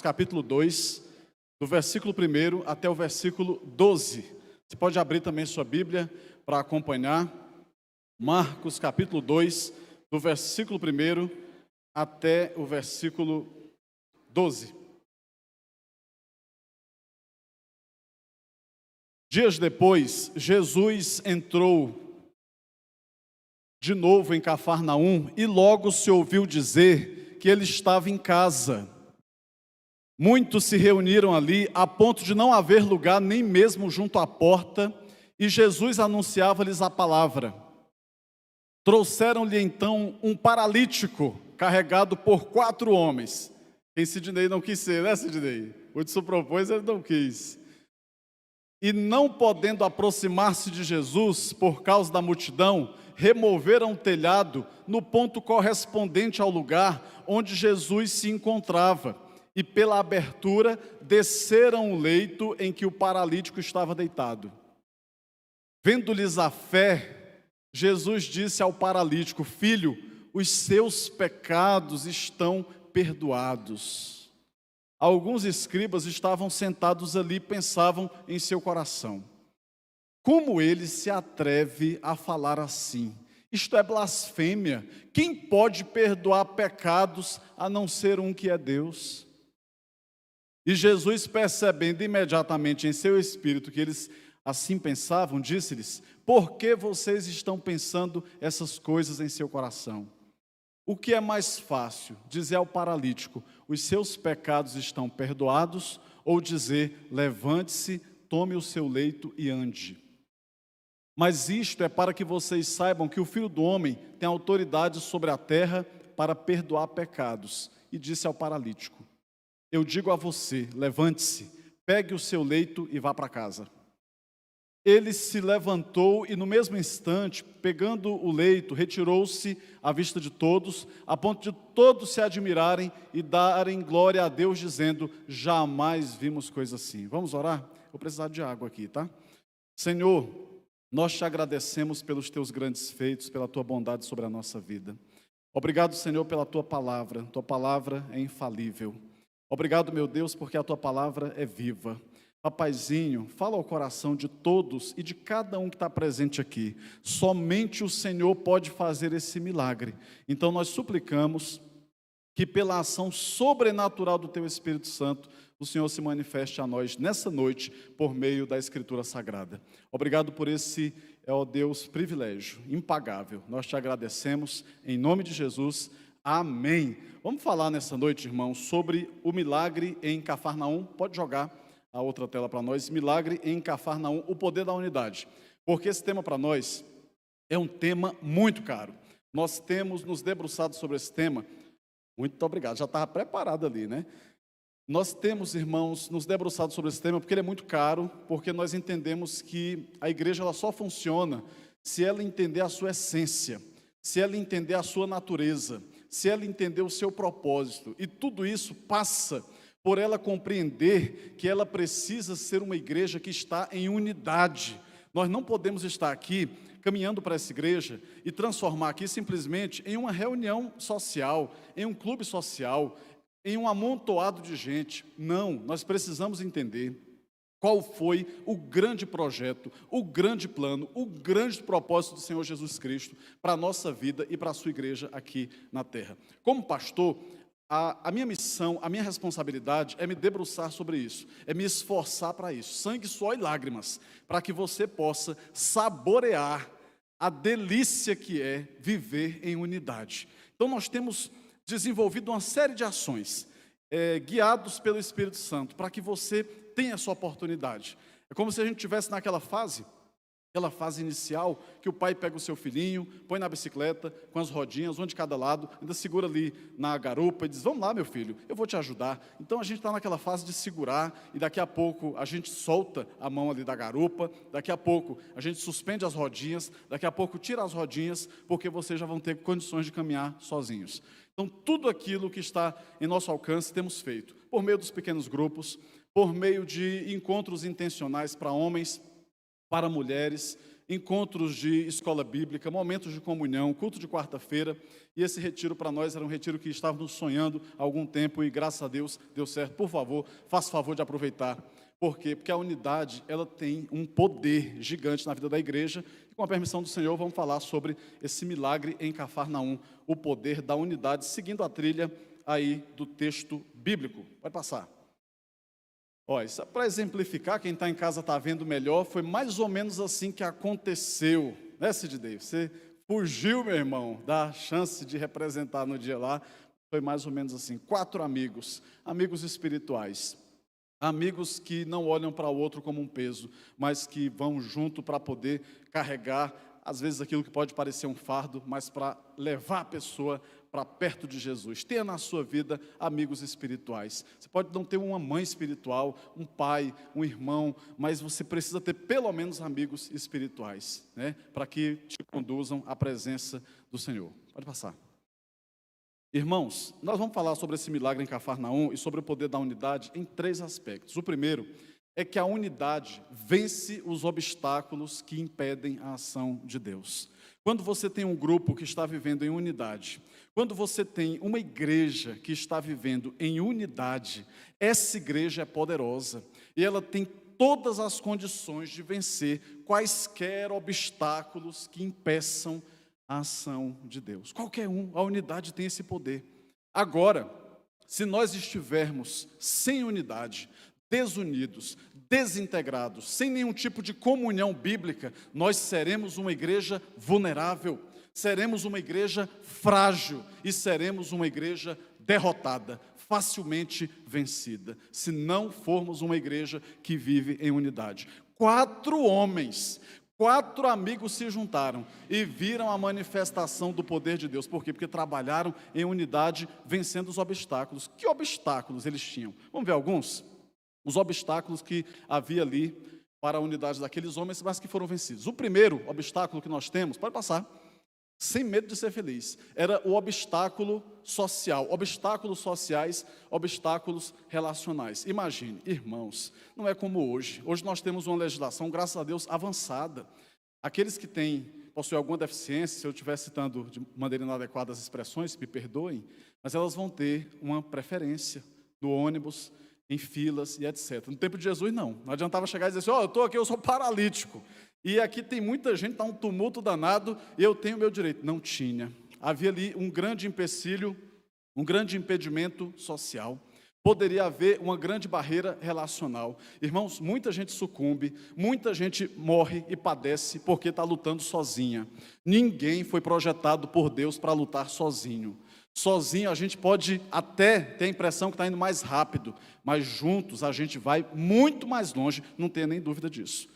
capítulo 2, do versículo 1 até o versículo 12. Você pode abrir também sua Bíblia para acompanhar. Marcos, capítulo 2, do versículo 1 até o versículo 12. Dias depois, Jesus entrou de novo em Cafarnaum e logo se ouviu dizer que ele estava em casa. Muitos se reuniram ali a ponto de não haver lugar nem mesmo junto à porta, e Jesus anunciava-lhes a palavra. Trouxeram-lhe então um paralítico carregado por 4 homens. Quem Sidney não quis ser, né, Sidney? O de se propôs, ele não quis. E não podendo aproximar-se de Jesus por causa da multidão, removeram o telhado no ponto correspondente ao lugar onde Jesus se encontrava, e pela abertura desceram o leito em que o paralítico estava deitado. Vendo-lhes a fé, Jesus disse ao paralítico: Filho, os seus pecados estão perdoados. Alguns escribas estavam sentados ali e pensavam em seu coração: como ele se atreve a falar assim? Isto é blasfêmia. Quem pode perdoar pecados a não ser um que é Deus? E Jesus, percebendo imediatamente em seu espírito que eles assim pensavam, disse-lhes: por que vocês estão pensando essas coisas em seu coração? O que é mais fácil, dizer ao paralítico: os seus pecados estão perdoados, ou dizer: levante-se, tome o seu leito e ande? Mas isto é para que vocês saibam que o Filho do Homem tem autoridade sobre a terra para perdoar pecados. E disse ao paralítico: eu digo a você, levante-se, pegue o seu leito e vá para casa. Ele se levantou e no mesmo instante, pegando o leito, retirou-se à vista de todos, a ponto de todos se admirarem e darem glória a Deus, dizendo: jamais vimos coisa assim. Vamos orar? Vou precisar de água aqui, tá? Senhor, nós te agradecemos pelos teus grandes feitos, pela tua bondade sobre a nossa vida. Obrigado, Senhor, pela tua palavra é infalível. Obrigado, meu Deus, porque a tua palavra é viva. Papaizinho, fala ao coração de todos e de cada um que está presente aqui. Somente o Senhor pode fazer esse milagre. Então nós suplicamos que pela ação sobrenatural do Teu Espírito Santo, o Senhor se manifeste a nós nessa noite por meio da Escritura Sagrada. Obrigado por esse, ó Deus, privilégio impagável. Nós te agradecemos em nome de Jesus. Amém. Vamos falar nessa noite, irmãos, sobre o milagre em Cafarnaum. Pode jogar a outra tela para nós. Milagre em Cafarnaum, o poder da unidade. Porque esse tema para nós é um tema muito caro. Nós temos nos debruçado sobre esse tema. Muito obrigado, já estava preparado ali, né? Nós temos, irmãos, nos debruçado sobre esse tema porque ele é muito caro, porque nós entendemos que a igreja ela só funciona se ela entender a sua essência, se ela entender a sua natureza, se ela entender o seu propósito. E tudo isso passa por ela compreender que ela precisa ser uma igreja que está em unidade. Nós não podemos estar aqui caminhando para essa igreja e transformar aqui simplesmente em uma reunião social, em um clube social, em um amontoado de gente. Não, nós precisamos entender qual foi o grande projeto, o grande plano, o grande propósito do Senhor Jesus Cristo para a nossa vida e para a sua igreja aqui na terra. Como pastor, a minha missão, a minha responsabilidade é me debruçar sobre isso, é me esforçar para isso, sangue, suor e lágrimas, para que você possa saborear a delícia que é viver em unidade. Então nós temos desenvolvido uma série de ações, guiados pelo Espírito Santo, para que você tenha essa oportunidade. É como se a gente estivesse naquela fase inicial, que o pai pega o seu filhinho, põe na bicicleta, com as rodinhas, um de cada lado, ainda segura ali na garupa e diz: vamos lá, meu filho, eu vou te ajudar. Então a gente está naquela fase de segurar, e daqui a pouco a gente solta a mão ali da garupa, daqui a pouco a gente suspende as rodinhas, daqui a pouco tira as rodinhas, porque vocês já vão ter condições de caminhar sozinhos. Então tudo aquilo que está em nosso alcance temos feito, por meio dos pequenos grupos, por meio de encontros intencionais para homens, para mulheres, encontros de escola bíblica, momentos de comunhão, culto de quarta-feira, e esse retiro para nós era um retiro que estávamos sonhando há algum tempo e graças a Deus deu certo. Por favor, faça favor de aproveitar. Por quê? Porque a unidade, ela tem um poder gigante na vida da igreja, e com a permissão do Senhor vamos falar sobre esse milagre em Cafarnaum, o poder da unidade, seguindo a trilha aí do texto bíblico. Pode passar. Olha, isso é para exemplificar, quem está em casa está vendo melhor, foi mais ou menos assim que aconteceu, né, Sid Davis? Você fugiu, meu irmão, da chance de representar no dia lá, foi mais ou menos assim, 4 amigos, amigos espirituais, amigos que não olham para o outro como um peso, mas que vão junto para poder carregar, às vezes aquilo que pode parecer um fardo, mas para levar a pessoa para perto de Jesus. Tenha na sua vida amigos espirituais. Você pode não ter uma mãe espiritual, um pai, um irmão, mas você precisa ter pelo menos amigos espirituais, né? Para que te conduzam à presença do Senhor. Pode passar. Irmãos, nós vamos falar sobre esse milagre em Cafarnaum e sobre o poder da unidade em 3 aspectos. O primeiro é que a unidade vence os obstáculos que impedem a ação de Deus. Quando você tem um grupo que está vivendo em unidade, quando você tem uma igreja que está vivendo em unidade, essa igreja é poderosa e ela tem todas as condições de vencer quaisquer obstáculos que impeçam a ação de Deus. Qualquer um, a unidade tem esse poder. Agora, se nós estivermos sem unidade, desunidos, desintegrados, sem nenhum tipo de comunhão bíblica, nós seremos uma igreja vulnerável, seremos uma igreja frágil e seremos uma igreja derrotada, facilmente vencida, se não formos uma igreja que vive em unidade. 4 homens, 4 amigos se juntaram e viram a manifestação do poder de Deus. Por quê? Porque trabalharam em unidade, vencendo os obstáculos. Que obstáculos eles tinham? Vamos ver alguns? Os obstáculos que havia ali para a unidade daqueles homens, mas que foram vencidos. O primeiro obstáculo que nós temos, pode passar, sem medo de ser feliz, era o obstáculo social, obstáculos sociais, obstáculos relacionais. Imagine, irmãos, não é como hoje. Hoje nós temos uma legislação, graças a Deus, avançada. Aqueles que possuem alguma deficiência, se eu estiver citando de maneira inadequada as expressões, me perdoem, mas elas vão ter uma preferência no ônibus, em filas e etc. No tempo de Jesus, não adiantava chegar e dizer assim, eu estou aqui, eu sou paralítico, e aqui tem muita gente, está um tumulto danado, e eu tenho o meu direito. Não tinha. Havia ali um grande empecilho, um grande impedimento social. Poderia haver uma grande barreira relacional. Irmãos, muita gente sucumbe, muita gente morre e padece porque está lutando sozinha. Ninguém foi projetado por Deus para lutar sozinho. Sozinho a gente pode até ter a impressão que está indo mais rápido, mas juntos a gente vai muito mais longe, não tenha nem dúvida disso.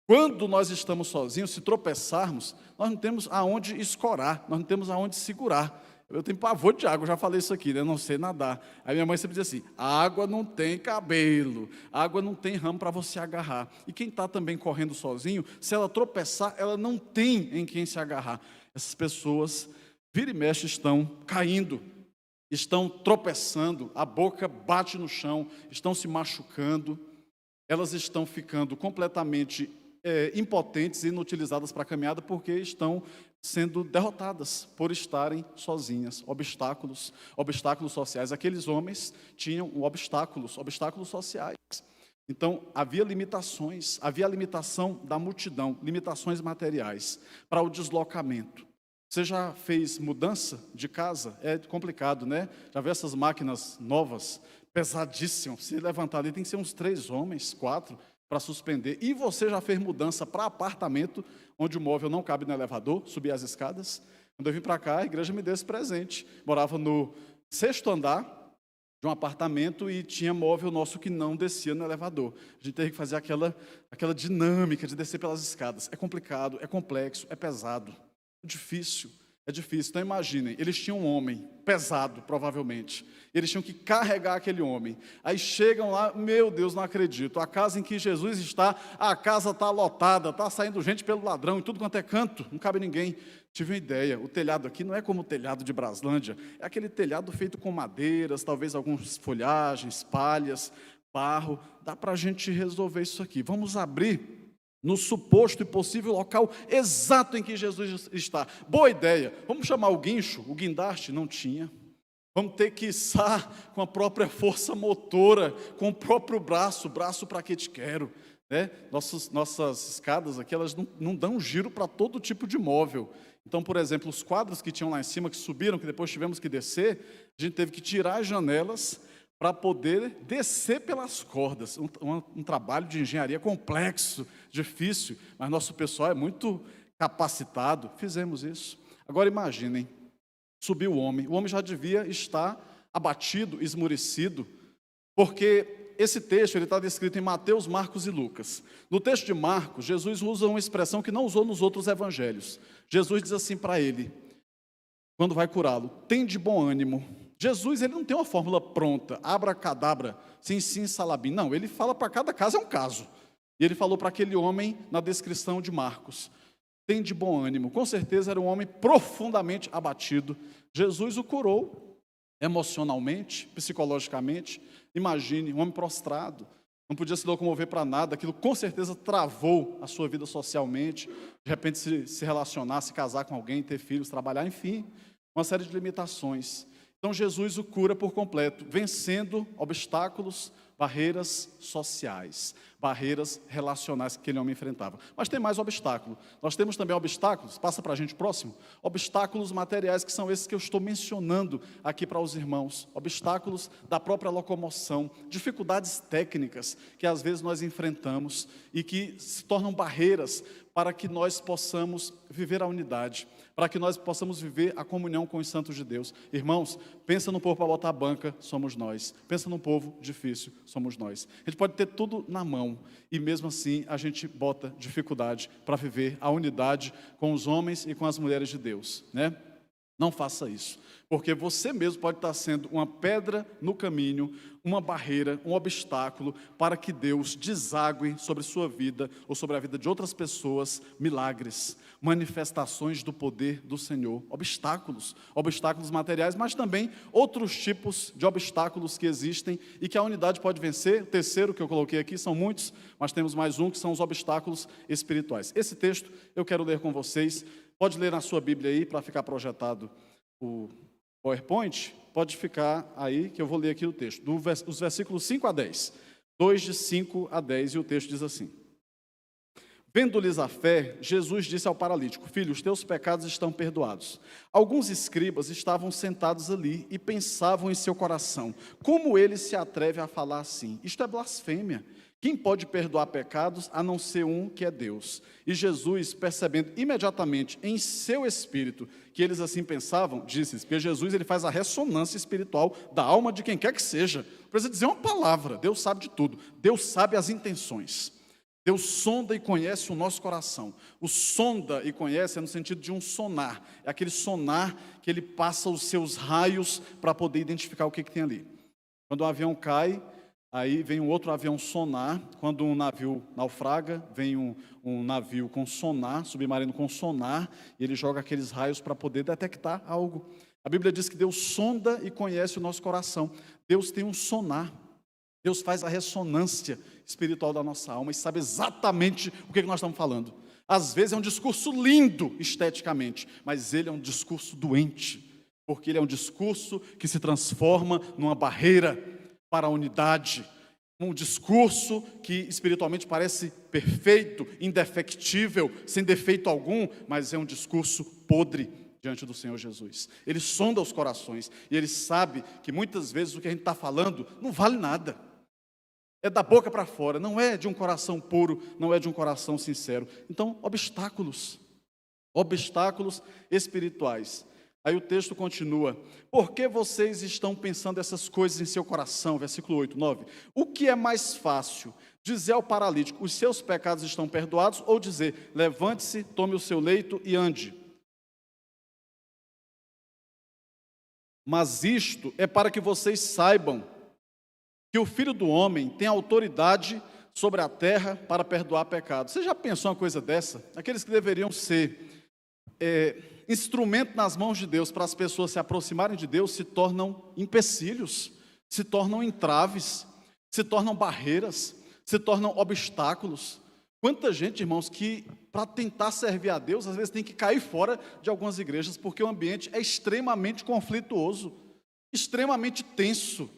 Quando nós estamos sozinhos, se tropeçarmos, nós não temos aonde escorar, nós não temos aonde segurar. Eu tenho pavor de água, eu já falei isso aqui, né? Eu não sei nadar. Aí minha mãe sempre dizia assim, a água não tem cabelo, a água não tem ramo para você agarrar. E quem está também correndo sozinho, se ela tropeçar, ela não tem em quem se agarrar. Essas pessoas, vira e mexe, estão caindo, estão tropeçando, a boca bate no chão, estão se machucando, elas estão ficando completamente impotentes e inutilizadas para a caminhada porque estão sendo derrotadas por estarem sozinhas. Obstáculos sociais. Aqueles homens tinham obstáculos sociais. Então, havia limitações, havia a limitação da multidão, limitações materiais para o deslocamento. Você já fez mudança de casa? É complicado, né? Já viu essas máquinas novas, pesadíssimas? Se levantar ali, tem que ser uns 3 homens, 4, para suspender. E você já fez mudança para apartamento, onde o móvel não cabe no elevador, subir as escadas? Quando eu vim para cá, a igreja me deu esse presente. Morava no 6º andar de um apartamento e tinha móvel nosso que não descia no elevador. A gente teve que fazer aquela dinâmica de descer pelas escadas. É complicado, é complexo, é pesado. É difícil. Então imaginem, eles tinham um homem pesado, provavelmente. Eles tinham que carregar aquele homem. Aí chegam lá, meu Deus, não acredito. A casa em que Jesus está, a casa está lotada, está saindo gente pelo ladrão, em tudo quanto é canto, não cabe ninguém. Tive uma ideia, o telhado aqui não é como o telhado de Braslândia, é aquele telhado feito com madeiras, talvez algumas folhagens, palhas, barro. Dá para a gente resolver isso aqui. Vamos abrir no suposto e possível local exato em que Jesus está. Boa ideia. Vamos chamar o guincho, o guindaste? Não tinha. Vamos ter que içar com a própria força motora, com o próprio braço para que te quero. Né? Nossas escadas aqui, elas não dão giro para todo tipo de móvel. Então, por exemplo, os quadros que tinham lá em cima, que subiram, que depois tivemos que descer, a gente teve que tirar as janelas para poder descer pelas cordas. Um trabalho de engenharia complexo, difícil, mas nosso pessoal é muito capacitado. Fizemos isso. Agora imaginem, subiu o homem já devia estar abatido, esmorecido, porque esse texto ele está descrito em Mateus, Marcos e Lucas. No texto de Marcos, Jesus usa uma expressão que não usou nos outros evangelhos. Jesus diz assim para ele, quando vai curá-lo: tem de bom ânimo. Jesus ele não tem uma fórmula pronta, abracadabra, sim, sim, salabim. Não, ele fala para cada caso, é um caso. E ele falou para aquele homem na descrição de Marcos: tem de bom ânimo. Com certeza era um homem profundamente abatido. Jesus o curou emocionalmente, psicologicamente. Imagine, um homem prostrado, não podia se locomover para nada. Aquilo com certeza travou a sua vida socialmente. De repente se relacionar, se casar com alguém, ter filhos, trabalhar, enfim, uma série de limitações. Então Jesus o cura por completo, vencendo obstáculos, barreiras sociais, barreiras relacionais que aquele homem enfrentava. Mas tem mais obstáculo. Nós temos também obstáculos, passa para a gente próximo, obstáculos materiais, que são esses que eu estou mencionando aqui para os irmãos. Obstáculos da própria locomoção, dificuldades técnicas que às vezes nós enfrentamos e que se tornam barreiras para que nós possamos viver a unidade, para que nós possamos viver a comunhão com os santos de Deus. Irmãos, pensa no povo para botar a banca, somos nós. Pensa no povo difícil, somos nós. A gente pode ter tudo na mão e mesmo assim a gente bota dificuldade para viver a unidade com os homens e com as mulheres de Deus, né? Não faça isso, porque você mesmo pode estar sendo uma pedra no caminho, uma barreira, um obstáculo para que Deus desague sobre sua vida ou sobre a vida de outras pessoas, milagres, manifestações do poder do Senhor, obstáculos materiais, mas também outros tipos de obstáculos que existem e que a unidade pode vencer. O terceiro que eu coloquei aqui, são muitos, mas temos mais um, que são os obstáculos espirituais. Esse texto eu quero ler com vocês. Pode ler na sua Bíblia aí, para ficar projetado o PowerPoint. Pode ficar aí, que eu vou ler aqui o texto. Os versículos 5 a 10. 2 de 5 a 10, e o texto diz assim: vendo-lhes a fé, Jesus disse ao paralítico: filho, os teus pecados estão perdoados. Alguns escribas estavam sentados ali e pensavam em seu coração: como ele se atreve a falar assim? Isto é blasfêmia. Quem pode perdoar pecados a não ser um, que é Deus? E Jesus, percebendo imediatamente em seu espírito que eles assim pensavam, disse-lhes, porque Jesus ele faz a ressonância espiritual da alma de quem quer que seja. Não precisa dizer uma palavra, Deus sabe de tudo, Deus sabe as intenções. Deus sonda e conhece o nosso coração. O sonda e conhece é no sentido de um sonar, é aquele sonar que ele passa os seus raios para poder identificar o que tem ali. Quando um avião cai, aí vem um outro avião sonar. Quando um navio naufraga, vem um navio com sonar, submarino com sonar, e ele joga aqueles raios para poder detectar algo. A Bíblia diz que Deus sonda e conhece o nosso coração. Deus tem um sonar. Deus faz a ressonância espiritual da nossa alma e sabe exatamente o que nós estamos falando. Às vezes é um discurso lindo esteticamente, mas ele é um discurso doente, porque ele é um discurso que se transforma numa barreira para a unidade, um discurso que espiritualmente parece perfeito, indefectível, sem defeito algum, mas é um discurso podre diante do Senhor Jesus. Ele sonda os corações e ele sabe que muitas vezes o que a gente está falando não vale nada, é da boca para fora, não é de um coração puro, não é de um coração sincero. Então, obstáculos espirituais. Aí o texto continua: por que vocês estão pensando essas coisas em seu coração? Versículo 8, 9. O que é mais fácil? Dizer ao paralítico: os seus pecados estão perdoados, ou dizer: levante-se, tome o seu leito e ande? Mas isto é para que vocês saibam que o Filho do Homem tem autoridade sobre a terra para perdoar pecados. Você já pensou uma coisa dessa? Aqueles que deveriam ser instrumento nas mãos de Deus para as pessoas se aproximarem de Deus se tornam empecilhos, se tornam entraves, se tornam barreiras, se tornam obstáculos. Quanta gente, irmãos, que para tentar servir a Deus, às vezes tem que cair fora de algumas igrejas, porque o ambiente é extremamente conflituoso, extremamente tenso,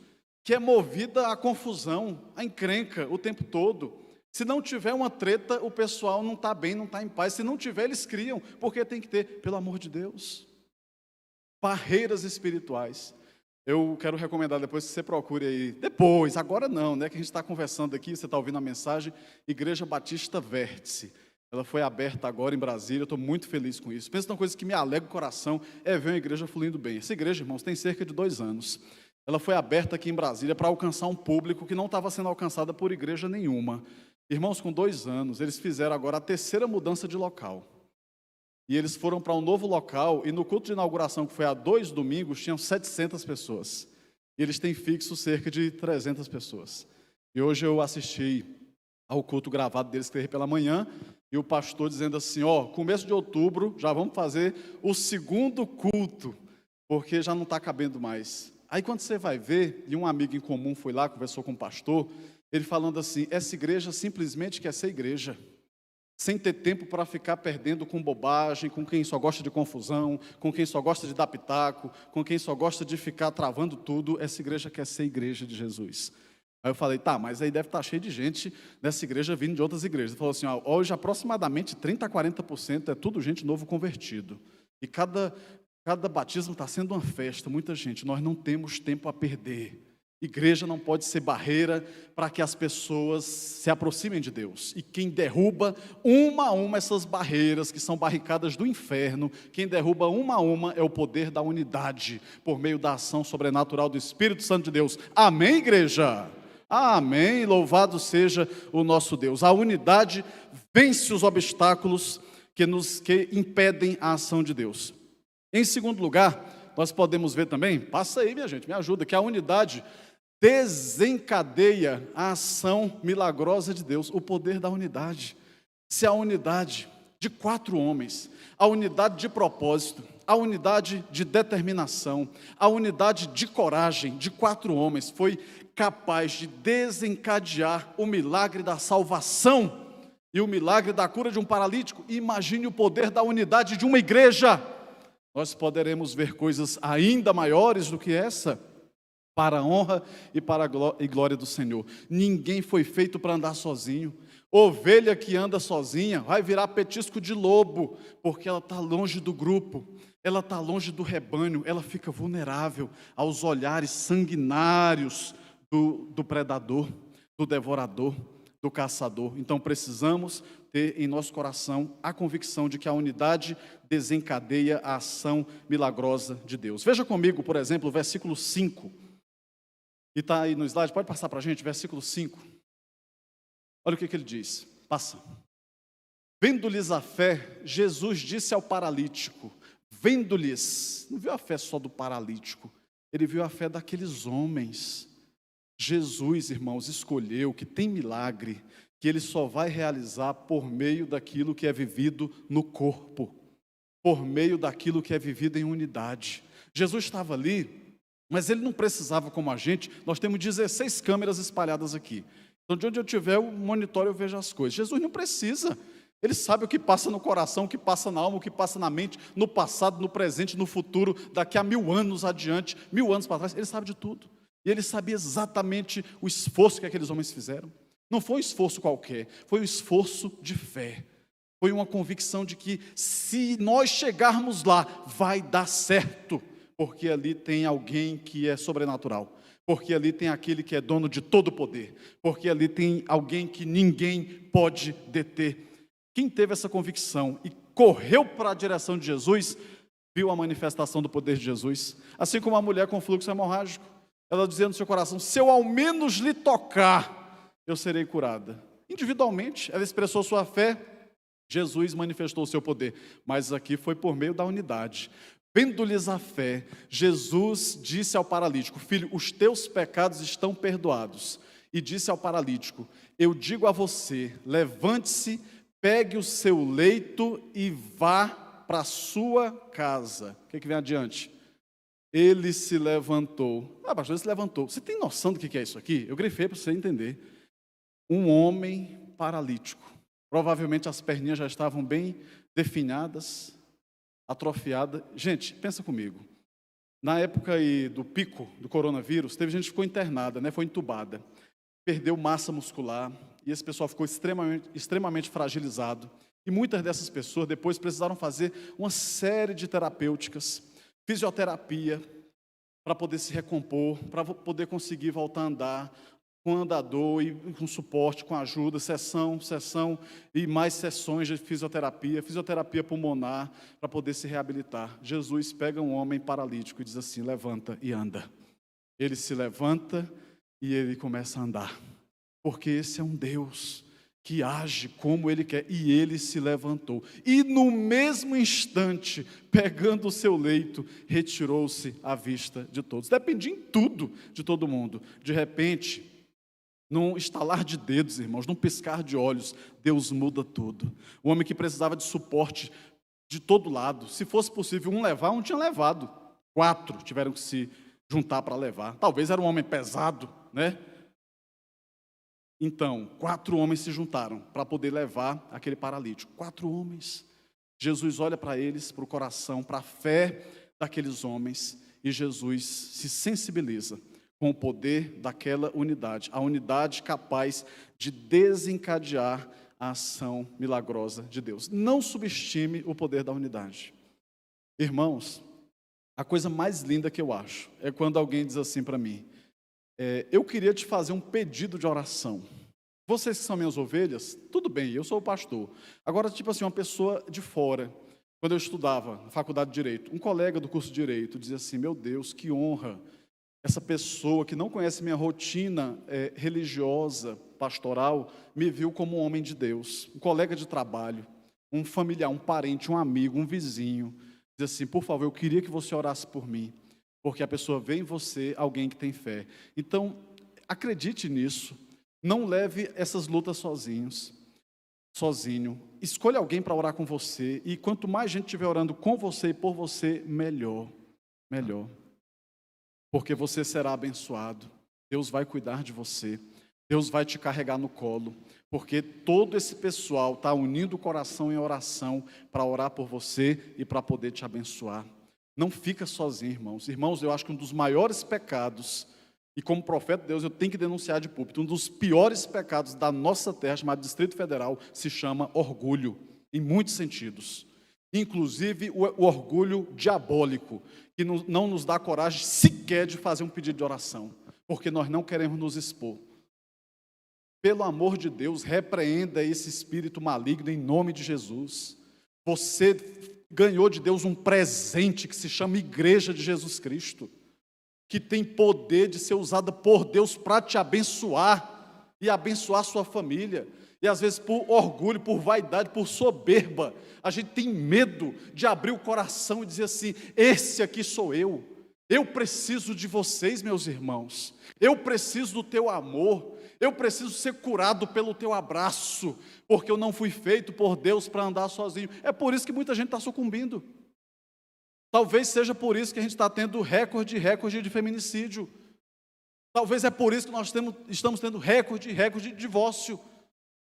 que é movida à confusão, à encrenca o tempo todo. Se não tiver uma treta, o pessoal não está bem, não está em paz. Se não tiver, eles criam, porque tem que ter, pelo amor de Deus, barreiras espirituais. Eu quero recomendar depois que você procure aí, depois, agora não, né, que a gente está conversando aqui, você está ouvindo a mensagem, Igreja Batista Vértice. Ela foi aberta agora em Brasília, eu estou muito feliz com isso. Pensa numa coisa que me alegra o coração, é ver uma igreja fluindo bem. Essa igreja, irmãos, tem cerca de 2 anos. Ela foi aberta aqui em Brasília para alcançar um público que não estava sendo alcançado por igreja nenhuma. Irmãos, com 2 anos, eles fizeram agora a 3ª mudança de local. E eles foram para um novo local, e no culto de inauguração, que foi há 2 domingos, tinham 700 pessoas. E eles têm fixo cerca de 300 pessoas. E hoje eu assisti ao culto gravado deles, que teve pela manhã, e o pastor dizendo assim, começo de outubro, já vamos fazer o 2º culto, porque já não está cabendo mais. Aí quando você vai ver, e um amigo em comum foi lá, conversou com o pastor, ele falando assim, essa igreja simplesmente quer ser igreja, sem ter tempo para ficar perdendo com bobagem, com quem só gosta de confusão, com quem só gosta de dar pitaco, com quem só gosta de ficar travando tudo, essa igreja quer ser igreja de Jesus. Aí eu falei, tá, mas aí deve estar cheio de gente nessa igreja vindo de outras igrejas. Ele falou assim, hoje aproximadamente 30% a 40% é tudo gente novo convertido. E cada batismo está sendo uma festa, muita gente, nós não temos tempo a perder. Igreja não pode ser barreira para que as pessoas se aproximem de Deus. E quem derruba uma a uma essas barreiras, que são barricadas do inferno, quem derruba uma a uma é o poder da unidade, por meio da ação sobrenatural do Espírito Santo de Deus. Amém, igreja? Amém, louvado seja o nosso Deus. A unidade vence os obstáculos que impedem a ação de Deus. Em segundo lugar, nós podemos ver também, passa aí minha gente, me ajuda, que a unidade desencadeia a ação milagrosa de Deus, o poder da unidade. Se a unidade de 4 homens, a unidade de propósito, a unidade de determinação, a unidade de coragem de 4 homens foi capaz de desencadear o milagre da salvação e o milagre da cura de um paralítico, imagine o poder da unidade de uma igreja. Nós poderemos ver coisas ainda maiores do que essa, para a honra e para a glória do Senhor. Ninguém foi feito para andar sozinho. Ovelha que anda sozinha vai virar petisco de lobo, porque ela está longe do grupo, ela está longe do rebanho, ela fica vulnerável aos olhares sanguinários do predador, do devorador, do caçador. Então precisamos ter em nosso coração a convicção de que a unidade desencadeia a ação milagrosa de Deus. Veja comigo, por exemplo, o versículo 5. E está aí no slide, pode passar para a gente, versículo 5. Olha o que ele diz, passa. Vendo-lhes a fé, Jesus disse ao paralítico, vendo-lhes, não viu a fé só do paralítico, ele viu a fé daqueles homens. Jesus, irmãos, escolheu que tem milagre, que ele só vai realizar por meio daquilo que é vivido no corpo, por meio daquilo que é vivido em unidade. Jesus estava ali, mas ele não precisava como a gente, nós temos 16 câmeras espalhadas aqui. Então, de onde eu tiver o monitor, eu vejo as coisas. Jesus não precisa. Ele sabe o que passa no coração, o que passa na alma, o que passa na mente, no passado, no presente, no futuro, daqui a 1000 anos adiante, 1000 anos para trás, ele sabe de tudo. E ele sabia exatamente o esforço que aqueles homens fizeram. Não foi um esforço qualquer, foi um esforço de fé. Foi uma convicção de que se nós chegarmos lá, vai dar certo. Porque ali tem alguém que é sobrenatural, porque ali tem aquele que é dono de todo o poder, porque ali tem alguém que ninguém pode deter. Quem teve essa convicção e correu para a direção de Jesus, viu a manifestação do poder de Jesus, assim como a mulher com fluxo hemorrágico, ela dizia no seu coração, se eu ao menos lhe tocar, eu serei curada. Individualmente, ela expressou sua fé, Jesus manifestou o seu poder, mas aqui foi por meio da unidade. Vendo-lhes a fé, Jesus disse ao paralítico, filho, os teus pecados estão perdoados. E disse ao paralítico, eu digo a você, levante-se, pegue o seu leito e vá para a sua casa. O que vem adiante? Ele se levantou. Pastor, ele se levantou. Você tem noção do que é isso aqui? Eu grifei para você entender. Um homem paralítico. Provavelmente as perninhas já estavam bem definhadas, atrofiadas. Gente, pensa comigo. Na época aí do pico do coronavírus, teve gente que ficou internada, né? Foi entubada. Perdeu massa muscular e esse pessoal ficou extremamente fragilizado. E muitas dessas pessoas depois precisaram fazer uma série de terapêuticas, fisioterapia, para poder se recompor, para poder conseguir voltar a andar, com andador e com suporte, com ajuda, sessão e mais sessões de fisioterapia pulmonar, para poder se reabilitar. Jesus pega um homem paralítico e diz assim: levanta e anda. Ele se levanta e ele começa a andar, porque esse é um Deus que age como Ele quer, e ele se levantou, e no mesmo instante, pegando o seu leito, retirou-se à vista de todos. Dependia em tudo de todo mundo. De repente, num estalar de dedos, irmãos, num piscar de olhos, Deus muda tudo. O homem que precisava de suporte de todo lado, se fosse possível um levar, um tinha levado. 4 tiveram que se juntar para levar. Talvez era um homem pesado, né? Então, 4 homens se juntaram para poder levar aquele paralítico. 4 homens. Jesus olha para eles, para o coração, para a fé daqueles homens, e Jesus se sensibiliza com o poder daquela unidade, a unidade capaz de desencadear a ação milagrosa de Deus. Não subestime o poder da unidade. Irmãos, a coisa mais linda que eu acho é quando alguém diz assim para mim: eu queria te fazer um pedido de oração. Vocês que são minhas ovelhas, tudo bem, eu sou o pastor. Agora, tipo assim, uma pessoa de fora, quando eu estudava na faculdade de Direito, um colega do curso de Direito dizia assim: meu Deus, que honra, essa pessoa que não conhece minha rotina religiosa, pastoral, me viu como um homem de Deus. Um colega de trabalho, um familiar, um parente, um amigo, um vizinho, diz assim: por favor, eu queria que você orasse por mim, porque a pessoa vê em você alguém que tem fé. Então, acredite nisso, não leve essas lutas sozinho. Escolha alguém para orar com você, e quanto mais gente estiver orando com você e por você, melhor. Porque você será abençoado, Deus vai cuidar de você, Deus vai te carregar no colo, porque todo esse pessoal está unindo o coração em oração para orar por você e para poder te abençoar. Não fica sozinho, irmãos. Irmãos, eu acho que um dos maiores pecados, e como profeta de Deus eu tenho que denunciar de púlpito, um dos piores pecados da nossa terra, chamado Distrito Federal, se chama orgulho, em muitos sentidos. Inclusive o orgulho diabólico, que não nos dá coragem sequer de fazer um pedido de oração, porque nós não queremos nos expor. Pelo amor de Deus, repreenda esse espírito maligno em nome de Jesus. Você ganhou de Deus um presente que se chama Igreja de Jesus Cristo, que tem poder de ser usada por Deus para te abençoar e abençoar sua família. E às vezes por orgulho, por vaidade, por soberba, a gente tem medo de abrir o coração e dizer assim: esse aqui sou eu preciso de vocês, meus irmãos, eu preciso do teu amor, eu preciso ser curado pelo teu abraço, porque eu não fui feito por Deus para andar sozinho. É por isso que muita gente está sucumbindo. Talvez seja por isso que a gente está tendo recorde de feminicídio. Talvez é por isso que nós estamos tendo recorde de divórcio,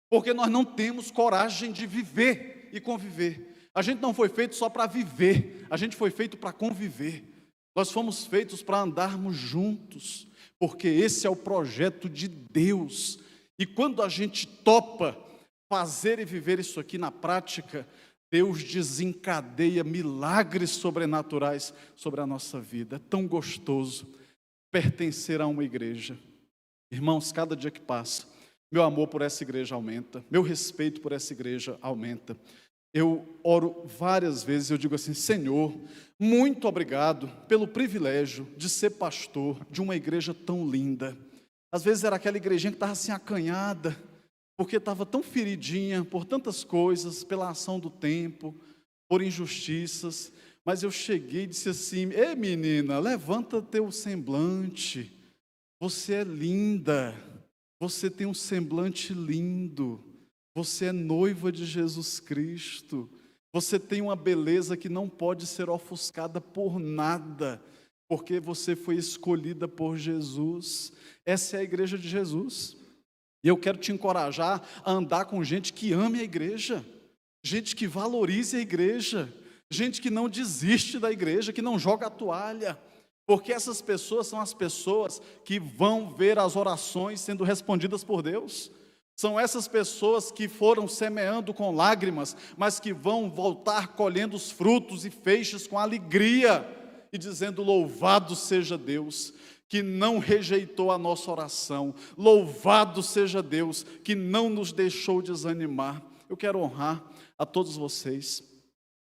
porque nós não temos coragem de viver e conviver. A gente não foi feito só para viver, a gente foi feito para conviver. Nós fomos feitos para andarmos juntos, porque esse é o projeto de Deus. E quando a gente topa fazer e viver isso aqui na prática, Deus desencadeia milagres sobrenaturais sobre a nossa vida. É tão gostoso pertencer a uma igreja. Irmãos, cada dia que passa, meu amor por essa igreja aumenta, meu respeito por essa igreja aumenta. Eu oro várias vezes, eu digo assim: Senhor, muito obrigado pelo privilégio de ser pastor de uma igreja tão linda. Às vezes era aquela igrejinha que estava assim acanhada, porque estava tão feridinha por tantas coisas, pela ação do tempo, por injustiças, mas eu cheguei e disse assim: ei menina, levanta teu semblante, você é linda, você tem um semblante lindo, você é noiva de Jesus Cristo, você tem uma beleza que não pode ser ofuscada por nada, porque você foi escolhida por Jesus. Essa é a igreja de Jesus. E eu quero te encorajar a andar com gente que ame a igreja, gente que valorize a igreja, gente que não desiste da igreja, que não joga a toalha, porque essas pessoas são as pessoas que vão ver as orações sendo respondidas por Deus. São essas pessoas que foram semeando com lágrimas, mas que vão voltar colhendo os frutos e feixes com alegria e dizendo: louvado seja Deus, que não rejeitou a nossa oração. Louvado seja Deus, que não nos deixou desanimar. Eu quero honrar a todos vocês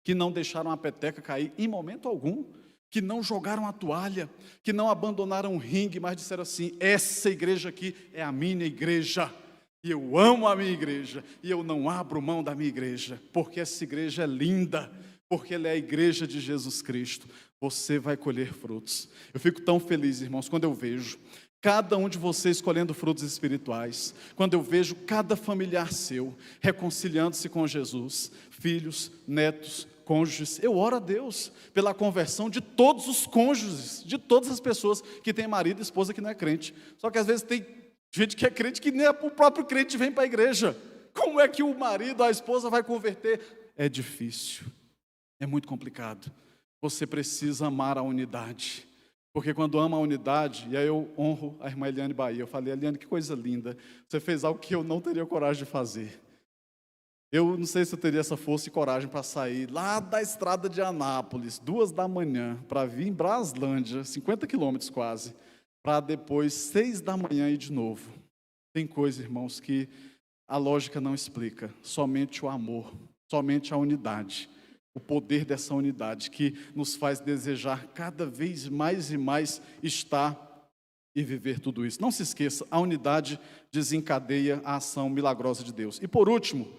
que não deixaram a peteca cair em momento algum, que não jogaram a toalha, que não abandonaram o ringue, mas disseram assim: essa igreja aqui é a minha igreja. E eu amo a minha igreja, e eu não abro mão da minha igreja, porque essa igreja é linda, porque ela é a igreja de Jesus Cristo. Você vai colher frutos. Eu fico tão feliz, irmãos, quando eu vejo cada um de vocês colhendo frutos espirituais, quando eu vejo cada familiar seu reconciliando-se com Jesus, filhos, netos, cônjuges. Eu oro a Deus pela conversão de todos os cônjuges, de todas as pessoas que têm marido e esposa que não é crente. Só que às vezes tem gente que é crente que nem o próprio crente vem para a igreja. Como é que o marido, a esposa vai converter? É difícil, é muito complicado. Você precisa amar a unidade, porque quando ama a unidade, e aí eu honro a irmã Eliane Bahia, eu falei: Eliane, que coisa linda, você fez algo que eu não teria coragem de fazer. Eu não sei se eu teria essa força e coragem para sair lá da estrada de Anápolis, 2 da manhã, para vir em Braslândia, 50 quilômetros quase, para depois 6 da manhã ir de novo. Tem coisa, irmãos, que a lógica não explica, somente o amor, somente a unidade, o poder dessa unidade que nos faz desejar cada vez mais e mais estar e viver tudo isso. Não se esqueça, a unidade desencadeia a ação milagrosa de Deus. E por último,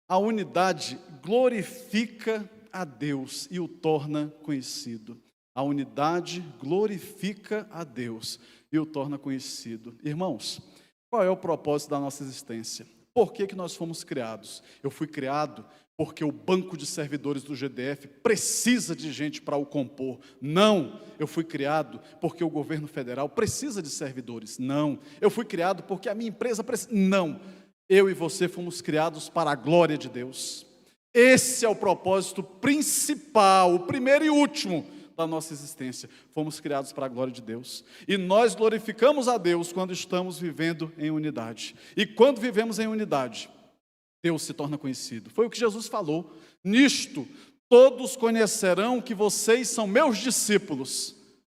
a unidade glorifica a Deus e o torna conhecido. A unidade glorifica a Deus e o torna conhecido. Irmãos, qual é o propósito da nossa existência? Por que nós fomos criados? Eu fui criado porque o banco de servidores do GDF precisa de gente para o compor. Não, eu fui criado porque o governo federal precisa de servidores. Não, eu fui criado porque a minha empresa precisa. Não, eu e você fomos criados para a glória de Deus. Esse é o propósito principal, o primeiro e último da nossa existência. Fomos criados para a glória de Deus. E nós glorificamos a Deus quando estamos vivendo em unidade. E quando vivemos em unidade, Deus se torna conhecido. Foi o que Jesus falou. Nisto, todos conhecerão que vocês são meus discípulos.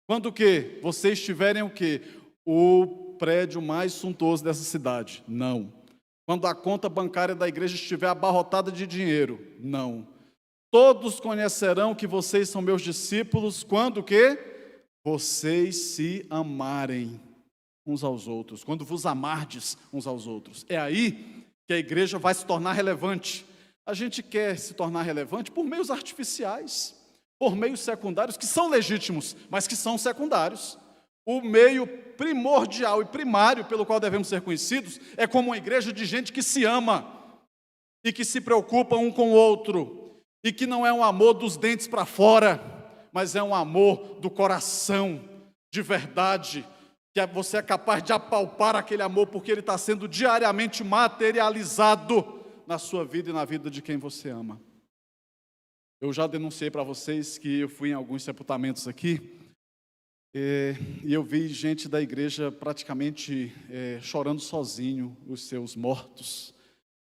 Quando o quê? Vocês tiverem o quê? O prédio mais suntuoso dessa cidade. Não. Quando a conta bancária da igreja estiver abarrotada de dinheiro. Não. Todos conhecerão que vocês são meus discípulos. Quando o quê? Vocês se amarem uns aos outros. Quando vos amardes uns aos outros. É aí que a igreja vai se tornar relevante. A gente quer se tornar relevante por meios artificiais, por meios secundários que são legítimos, mas que são secundários. O meio primordial e primário pelo qual devemos ser conhecidos é como uma igreja de gente que se ama e que se preocupa um com o outro, e que não é um amor dos dentes para fora, mas é um amor do coração, de verdade, que você é capaz de apalpar aquele amor, porque ele está sendo diariamente materializado na sua vida e na vida de quem você ama. Eu já denunciei para vocês que eu fui em alguns sepultamentos aqui, e eu vi gente da igreja praticamente chorando sozinho os seus mortos.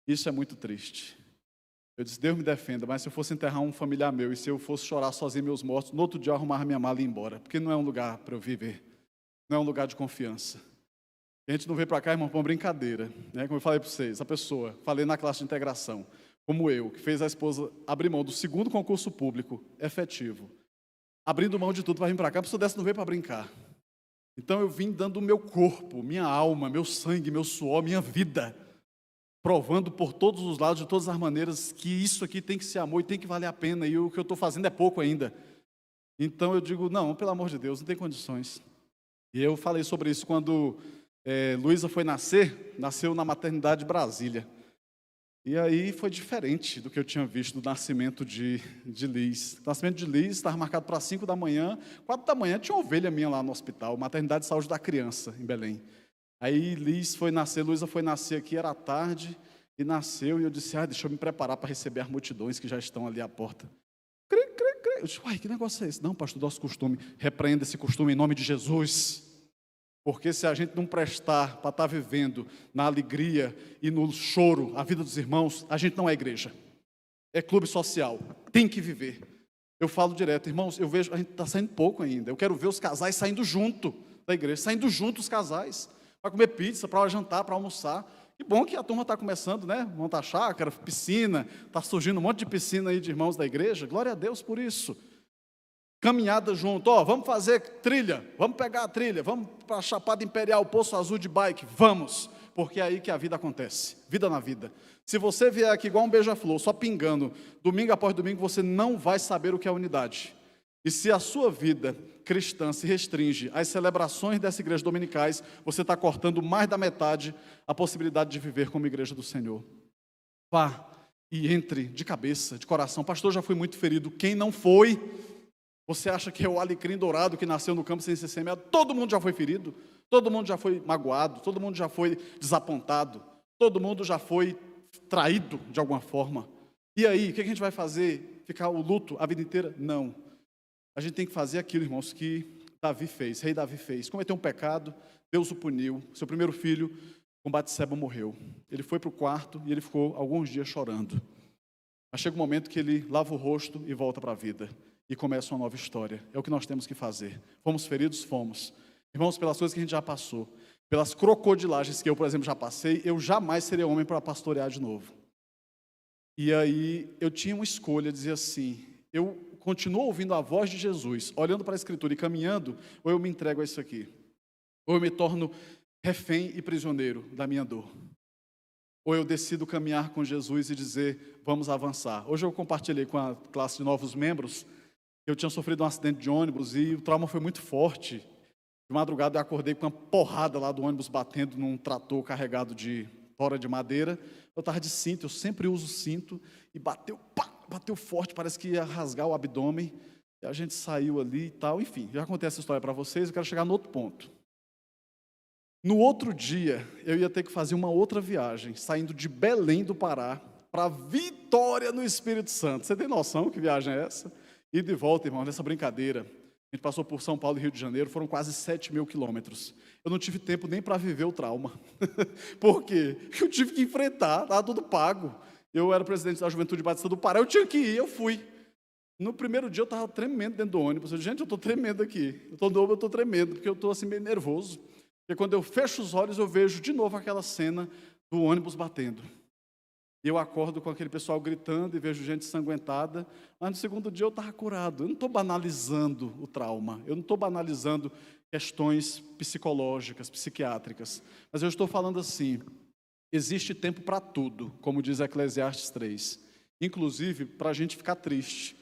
Isso é muito triste. Eu disse: Deus me defenda, mas se eu fosse enterrar um familiar meu e se eu fosse chorar sozinho meus mortos, no outro dia eu arrumava minha mala e ia embora, porque não é um lugar para eu viver. Não é um lugar de confiança. A gente não veio para cá, irmão, para uma brincadeira, né? Como eu falei para vocês, a pessoa, falei na classe de integração, como eu, que fez a esposa abrir mão do segundo concurso público efetivo, abrindo mão de tudo para vir para cá. A pessoa dessa não veio para brincar. Então eu vim dando o meu corpo, minha alma, meu sangue, meu suor, minha vida, provando por todos os lados, de todas as maneiras, que isso aqui tem que ser amor e tem que valer a pena, e o que eu estou fazendo é pouco ainda. Então eu digo: não, pelo amor de Deus, não tem condições. E eu falei sobre isso quando Luísa foi nascer, nasceu na maternidade de Brasília. E aí foi diferente do que eu tinha visto do nascimento de Liz. O nascimento de Liz estava marcado para 5 da manhã, 4 da manhã tinha uma ovelha minha lá no hospital, maternidade de saúde da criança, em Belém. Aí Luísa foi nascer aqui, era tarde, e nasceu, e eu disse, deixa eu me preparar para receber as multidões que já estão ali à porta. Eu disse, que negócio é esse? Não, pastor, nosso costume, repreenda esse costume em nome de Jesus. Porque se a gente não prestar para estar vivendo na alegria e no choro a vida dos irmãos, a gente não é igreja. É clube social, tem que viver. Eu falo direto, irmãos, eu vejo, a gente está saindo pouco ainda. Eu quero ver os casais saindo junto da igreja, saindo junto os casais, para comer pizza, para jantar, para almoçar. Que bom que a turma está começando, né? Montar chácara, piscina, está surgindo um monte de piscina aí de irmãos da igreja. Glória a Deus por isso. Caminhada junto, vamos fazer trilha, vamos pegar a trilha, vamos para a Chapada Imperial, Poço Azul de bike, vamos, porque é aí que a vida acontece, vida na vida. Se você vier aqui igual um beija-flor, só pingando, domingo após domingo, você não vai saber o que é unidade. E se a sua vida cristã se restringe às celebrações dessas igrejas dominicais, você está cortando mais da metade a possibilidade de viver como igreja do Senhor. Vá e entre de cabeça, de coração. Pastor, já fui muito ferido. Quem não foi? Você acha que é o alecrim dourado que nasceu no campo sem ser semeado? Todo mundo já foi ferido, todo mundo já foi magoado, todo mundo já foi desapontado, todo mundo já foi traído de alguma forma. E aí, o que a gente vai fazer? Ficar o luto a vida inteira? Não. A gente tem que fazer aquilo, irmãos, que Davi fez, rei Davi fez. Cometeu um pecado, Deus o puniu, seu primeiro filho, com Batseba, morreu. Ele foi para o quarto e ele ficou alguns dias chorando. Mas chega um momento que ele lava o rosto e volta para a vida. E começa uma nova história. É o que nós temos que fazer. Fomos feridos? Fomos. Irmãos, pelas coisas que a gente já passou, pelas crocodilagens que eu, por exemplo, já passei, eu jamais seria homem para pastorear de novo. E aí, eu tinha uma escolha, dizia assim, eu continuo ouvindo a voz de Jesus, olhando para a Escritura e caminhando, ou eu me entrego a isso aqui. Ou eu me torno refém e prisioneiro da minha dor. Ou eu decido caminhar com Jesus e dizer, vamos avançar. Hoje eu compartilhei com a classe de novos membros. Eu tinha sofrido um acidente de ônibus e o trauma foi muito forte. De madrugada eu acordei com uma porrada lá do ônibus batendo num trator carregado de tora de madeira. Eu estava de cinto, eu sempre uso cinto, e bateu forte, parece que ia rasgar o abdômen. E a gente saiu ali e tal, enfim, já contei essa história para vocês, eu quero chegar no outro ponto. No outro dia, eu ia ter que fazer uma outra viagem, saindo de Belém do Pará para Vitória no Espírito Santo. Você tem noção que viagem é essa? E de volta, irmão, nessa brincadeira, a gente passou por São Paulo e Rio de Janeiro, foram quase 7.000 quilômetros. Eu não tive tempo nem para viver o trauma. Por quê? Eu tive que enfrentar, estava tudo pago. Eu era presidente da Juventude Batista do Pará, eu tinha que ir, eu fui. No primeiro dia eu estava tremendo dentro do ônibus. Eu disse, gente, eu estou tremendo aqui. Eu estou tremendo, porque eu estou assim meio nervoso. Porque quando eu fecho os olhos, eu vejo de novo aquela cena do ônibus batendo. E eu acordo com aquele pessoal gritando e vejo gente ensanguentada, mas no segundo dia eu estava curado. Eu não estou banalizando o trauma, eu não estou banalizando questões psicológicas, psiquiátricas, mas eu estou falando assim, existe tempo para tudo, como diz Eclesiastes 3, inclusive para a gente ficar triste,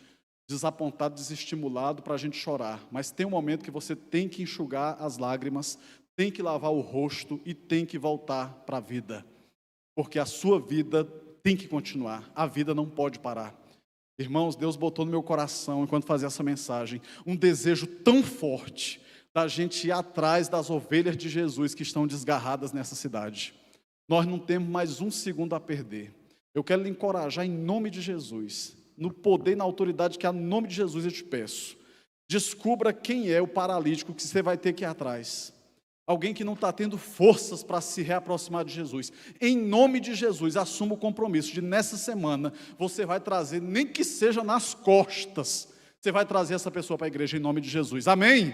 desapontado, desestimulado, para a gente chorar, mas tem um momento que você tem que enxugar as lágrimas, tem que lavar o rosto e tem que voltar para a vida, porque a sua vida tem que continuar, a vida não pode parar. Irmãos, Deus botou no meu coração, enquanto fazia essa mensagem, um desejo tão forte da gente ir atrás das ovelhas de Jesus que estão desgarradas nessa cidade. Nós não temos mais um segundo a perder. Eu quero lhe encorajar em nome de Jesus, no poder e na autoridade que há no nome de Jesus eu te peço. Descubra quem é o paralítico que você vai ter que ir atrás. Alguém que não está tendo forças para se reaproximar de Jesus. Em nome de Jesus, assuma o compromisso de nessa semana, você vai trazer, nem que seja nas costas, você vai trazer essa pessoa para a igreja em nome de Jesus. Amém?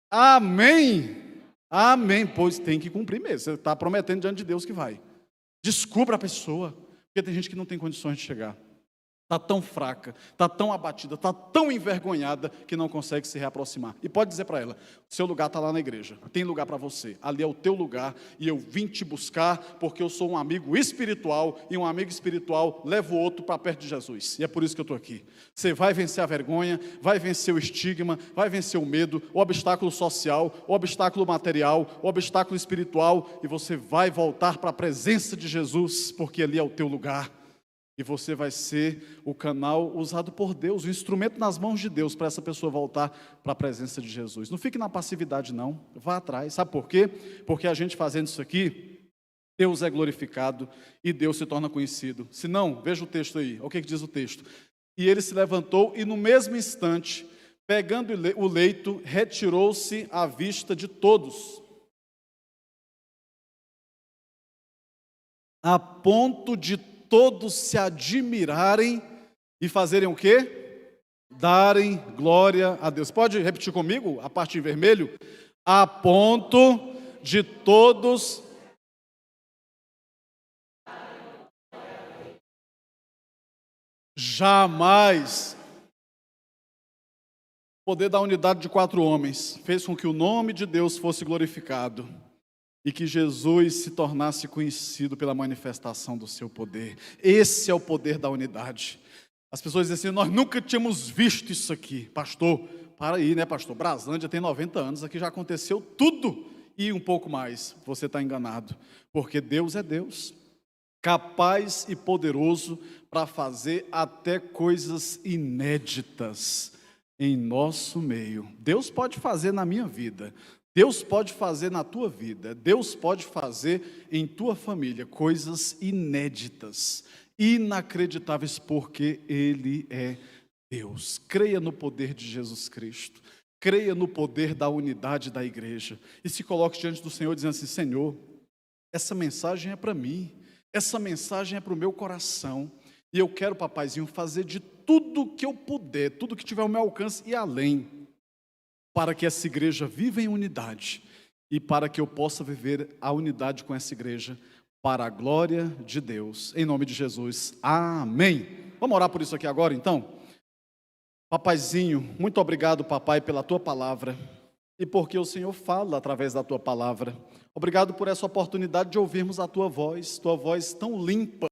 Amém? Amém, pois tem que cumprir mesmo. Você está prometendo diante de Deus que vai. Descubra a pessoa, porque tem gente que não tem condições de chegar. Está tão fraca, está tão abatida, está tão envergonhada que não consegue se reaproximar. E pode dizer para ela, seu lugar está lá na igreja, tem lugar para você, ali é o teu lugar e eu vim te buscar porque eu sou um amigo espiritual e um amigo espiritual leva o outro para perto de Jesus. E é por isso que eu estou aqui. Você vai vencer a vergonha, vai vencer o estigma, vai vencer o medo, o obstáculo social, o obstáculo material, o obstáculo espiritual e você vai voltar para a presença de Jesus porque ali é o teu lugar. E você vai ser o canal usado por Deus, o instrumento nas mãos de Deus para essa pessoa voltar para a presença de Jesus. Não fique na passividade, não. Vá atrás. Sabe por quê? Porque a gente fazendo isso aqui, Deus é glorificado e Deus se torna conhecido. Se não, veja o texto aí. O que diz o texto? E ele se levantou e no mesmo instante, pegando o leito, retirou-se à vista de todos, a ponto de todos se admirarem e fazerem o quê? Darem glória a Deus. Pode repetir comigo a parte em vermelho? A ponto de todos... Jamais. O poder da unidade de 4 homens fez com que o nome de Deus fosse glorificado e que Jesus se tornasse conhecido pela manifestação do seu poder. Esse é o poder da unidade. As pessoas dizem assim, nós nunca tínhamos visto isso aqui. Pastor, para aí, né, pastor? Braslândia tem 90 anos, aqui já aconteceu tudo e um pouco mais. Você está enganado, porque Deus é Deus, capaz e poderoso para fazer até coisas inéditas em nosso meio. Deus pode fazer na minha vida, Deus pode fazer na tua vida, Deus pode fazer em tua família coisas inéditas, inacreditáveis, porque Ele é Deus. Creia no poder de Jesus Cristo, creia no poder da unidade da igreja e se coloque diante do Senhor dizendo assim, Senhor, essa mensagem é para mim, essa mensagem é para o meu coração e eu quero, papaizinho, fazer de tudo que eu puder, tudo que tiver ao meu alcance e além, para que essa igreja viva em unidade e para que eu possa viver a unidade com essa igreja para a glória de Deus, em nome de Jesus, amém. Vamos orar por isso aqui agora então? Papaizinho, muito obrigado, papai, pela tua palavra e porque o Senhor fala através da tua palavra. Obrigado por essa oportunidade de ouvirmos a tua voz tão limpa,